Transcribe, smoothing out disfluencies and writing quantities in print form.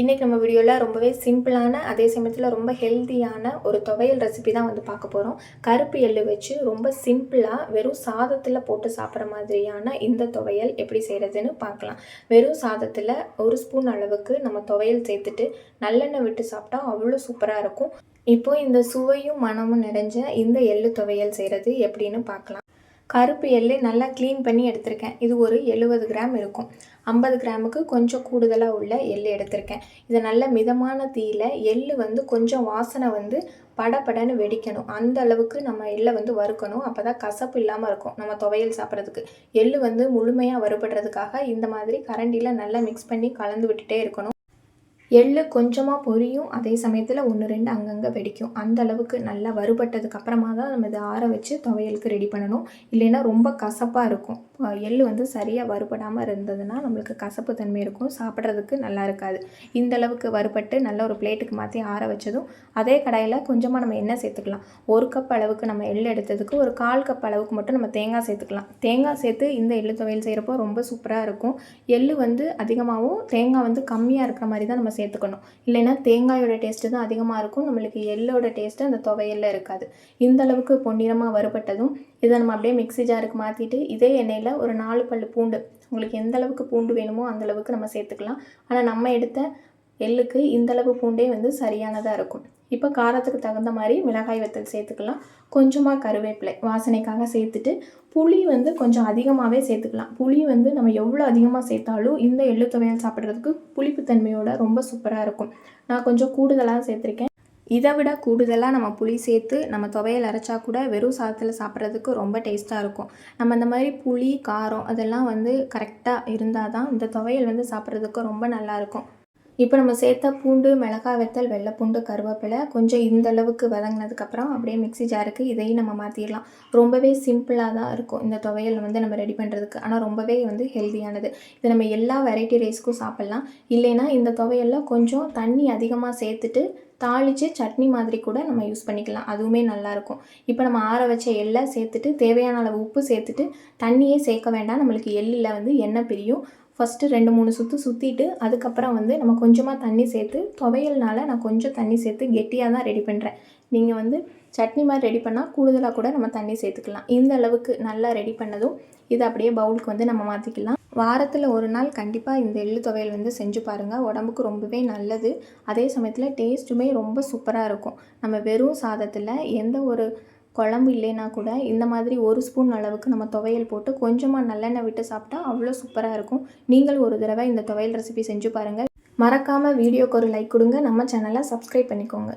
இன்றைக்கி நம்ம வீடியோவில் ரொம்பவே சிம்பிளான அதே சமயத்தில் ரொம்ப ஹெல்த்தியான ஒரு துவையல் ரெசிபி தான் வந்து பார்க்க போகிறோம். கருப்பு எள்ளு வச்சு ரொம்ப சிம்பிளாக வெறும் சாதத்தில் போட்டு சாப்பிட்ற மாதிரியான இந்த துவையல் எப்படி செய்கிறதுன்னு பார்க்கலாம். வெறும் சாதத்தில் ஒரு ஸ்பூன் அளவுக்கு நம்ம துவையல் சேர்த்துட்டு நல்லெண்ணெய் விட்டு சாப்பிட்டா அவ்வளோ சூப்பராக இருக்கும். இப்போது இந்த சுவையும் மனமும் நிறைஞ்ச இந்த எள்ளு துவையல் செய்கிறது எப்படின்னு பார்க்கலாம். கருப்பு எள்ளு நல்லா க்ளீன் பண்ணி எடுத்திருக்கேன். இது ஒரு 70 கிராம் இருக்கும். 50 கிராமுக்கு கொஞ்சம் கூடுதலாக உள்ள எள்ளு எடுத்திருக்கேன். இதை நல்ல மிதமான தீயில் எள்ளு வந்து கொஞ்சம் வாசனை வந்து படபடன்னு வெடிக்கணும். அந்த அளவுக்கு நம்ம எள்ளை வந்து வறுக்கணும். அப்போ தான் கசப்பு இல்லாமல் இருக்கும் நம்ம துவையல் சாப்பிட்றதுக்கு. எள்ளு வந்து முழுமையாக வறுபடுறதுக்காக இந்த மாதிரி கரண்டியில் நல்லா மிக்ஸ் பண்ணி கலந்து விட்டுட்டே இருக்கணும். எள்ளு கொஞ்சமாக பொரியும், அதே சமயத்தில் 1, 2 அங்கங்கே வெடிக்கும். அந்த அளவுக்கு நல்லா வறுபட்டதுக்கு அப்புறமா தான் நம்ம இதை ஆற வச்சு துவையலுக்கு ரெடி பண்ணணும். இல்லைன்னா ரொம்ப கசப்பாக இருக்கும். எள்ளு வந்து சரியாக வறுபடாமல் இருந்ததுன்னா நம்மளுக்கு கசப்பு தன்மை இருக்கும், சாப்பிட்றதுக்கு நல்லா இருக்காது. இந்த அளவுக்கு வறுபட்டு நல்ல ஒரு பிளேட்டுக்கு மாற்றி ஆற வச்சதும் அதே கடாயில் கொஞ்சமாக நம்ம எண்ணெய் சேர்த்துக்கலாம். 1 கப் அளவுக்கு நம்ம எள்ளு எடுத்ததுக்கு ஒரு 1/4 கப் அளவுக்கு மட்டும் நம்ம தேங்காய் சேர்த்துக்கலாம். தேங்காய் சேர்த்து இந்த எள்ளு துவையல் செய்கிறப்போ ரொம்ப சூப்பராக இருக்கும். எள்ளு வந்து அதிகமாகவும் தேங்காய் வந்து கம்மியாக இருக்கிற மாதிரி தான் நம்ம சேர்த்துக்கணும். இல்லைன்னா தேங்காயோட டேஸ்ட்டு தான் அதிகமாக இருக்கும், நம்மளுக்கு எள்ளோட டேஸ்ட்டு அந்த துவையலில் இருக்காது. இந்த அளவுக்கு பொன்னிறமாக வறுபட்டதும் இதை நம்ம அப்படியே மிக்ஸி ஜாருக்கு மாற்றிட்டு இதே எண்ணெயில் ஒரு 4 பல் பூண்டு, உங்களுக்கு எந்த அளவுக்கு பூண்டு வேணுமோ அந்தளவுக்கு நம்ம சேர்த்துக்கலாம். ஆனால் நம்ம எடுத்த எள்ளுக்கு இந்தளவு பூண்டே வந்து சரியானதாக இருக்கும். இப்போ காரத்துக்கு தகுந்த மாதிரி மிளகாய் வத்தல் சேர்த்துக்கலாம். கொஞ்சமாக கருவேப்பிலை வாசனைக்காக சேர்த்துட்டு புளி வந்து கொஞ்சம் அதிகமாகவே சேர்த்துக்கலாம். புளி வந்து நம்ம எவ்வளோ அதிகமாக சேர்த்தாலும் இந்த எள்ளு துவையல் சாப்பிட்றதுக்கு புளிப்புத்தன்மையோட ரொம்ப சூப்பராக இருக்கும். நான் கொஞ்சம் கூடுதலாக சேர்த்துருக்கேன். இதை விட கூடுதலாக நம்ம புளி சேர்த்து நம்ம துவையல் அரைச்சா கூட வெறும் சாதத்தில் சாப்பிட்றதுக்கு ரொம்ப டேஸ்ட்டாக இருக்கும். நம்ம இந்த மாதிரி புளி காரம் அதெல்லாம் வந்து கரெக்டாக இருந்தால் தான் இந்த துவையல் வந்து சாப்பிட்றதுக்கு ரொம்ப நல்லாயிருக்கும். இப்போ நம்ம சேர்த்த பூண்டு, மிளகாய் வத்தல், வெள்ளைப்பூண்டு, கருவேப்பிலை கொஞ்சம் இந்த அளவுக்கு வதங்கினதுக்கப்புறம் அப்படியே மிக்ஸி ஜாருக்கு இதையும் நம்ம மாற்றிடலாம். ரொம்பவே சிம்பிளாக தான் இருக்கும் இந்த துவையல் வந்து நம்ம ரெடி பண்ணுறதுக்கு. ஆனால் ரொம்பவே வந்து ஹெல்த்தியானது. இது நம்ம எல்லா வெரைட்டி ரைஸ்க்கும் சாப்பிட்லாம். இல்லைன்னா இந்த துவையலில் கொஞ்சம் தண்ணி அதிகமாக சேர்த்துட்டு தாளித்து சட்னி மாதிரி கூட நம்ம யூஸ் பண்ணிக்கலாம். அதுவுமே நல்லாயிருக்கும். இப்போ நம்ம ஆற வச்ச எள்ளை சேர்த்துட்டு தேவையான அளவு உப்பு சேர்த்துட்டு தண்ணியே சேர்க்க வேண்டாம். நம்மளுக்கு எள்ளில் வந்து எண்ணெய் பிரியும். ஃபஸ்ட்டு 2, 3 சுற்று சுற்றிட்டு அதுக்கப்புறம் வந்து நம்ம கொஞ்சமாக தண்ணி சேர்த்து, துவையல்னால நான் கொஞ்சம் தண்ணி சேர்த்து கெட்டியாக தான் ரெடி பண்ணுறேன். நீங்கள் வந்து சட்னி மாதிரி ரெடி பண்ணால் கூடுதலாக கூட நம்ம தண்ணி சேர்த்துக்கலாம். இந்த அளவுக்கு நல்லா ரெடி பண்ணதும் இதை அப்படியே பவுலுக்கு வந்து நம்ம மாற்றிக்கலாம். வாரத்தில் ஒரு நாள் கண்டிப்பாக இந்த எள்ளு துவையல் வந்து செஞ்சு பாருங்கள். உடம்புக்கு ரொம்பவே நல்லது. அதே சமயத்தில் டேஸ்ட்டுமே ரொம்ப சூப்பராக இருக்கும். நம்ம வெறும் சாதத்தில் எந்த ஒரு குழம்பு இல்லைன்னா கூட இந்த மாதிரி 1 ஸ்பூன் அளவுக்கு நம்ம துவையல் போட்டு கொஞ்சமாக நல்லெண்ணெய் விட்டு சாப்பிட்டா அவ்வளோ சூப்பராக இருக்கும். நீங்கள் ஒரு தடவை இந்த துவையல் ரெசிபி செஞ்சு பாருங்கள். மறக்காமல் வீடியோக்கு ஒரு லைக் கொடுங்க. நம்ம சேனலை சப்ஸ்கிரைப் பண்ணிக்கோங்க.